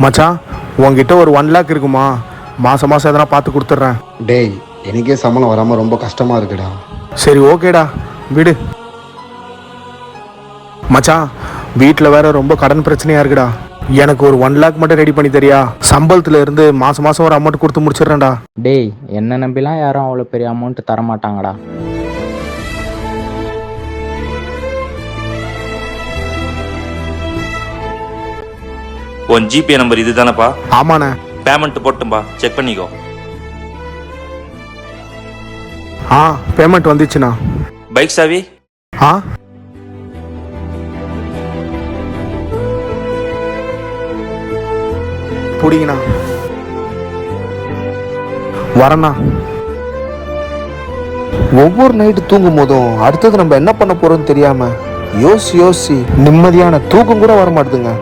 மச்சான், உங்ககிட்ட ஒரு 1 lakh இருக்குமா? மாதம் மாதம் எதனா பார்த்து கொடுத்துட்றேன். டேய், எனக்கே சம்பளம் வராமல் ரொம்ப கஷ்டமாக இருக்குடா. சரி, ஓகேடா, விடு. மச்சான், வீட்டில் வேற ரொம்ப கடன் பிரச்சனையாக இருக்குடா. எனக்கு ஒரு 1 lakh மட்டும் ரெடி பண்ணி தரியா? சம்பளத்துல இருந்து மாதம் மாதம் ஒரு அமௌண்ட் கொடுத்து முடிச்சிடுறேன்டா. டேய், என்ன நம்பிலாம் யாரும் அவ்வளோ பெரிய அமௌண்ட் தர மாட்டாங்கடா. உன் ஜிபே நம்பர் இது தானப்பா? ஆமாண்ணே. பேமெண்ட் போட்டும்பா, செக் பண்ணிக்கோ. பேமெண்ட் வந்துச்சுண்ணா. பைக் சாவி? புடிங்கண்ணா. வரண்ணா. ஒவ்வொரு நைட்டு தூங்கும் போதும் அடுத்தது நம்ம என்ன பண்ண போறோம்னு தெரியாம யோசி நிம்மதியான தூக்கம் கூட வர மாட்டுதுங்க.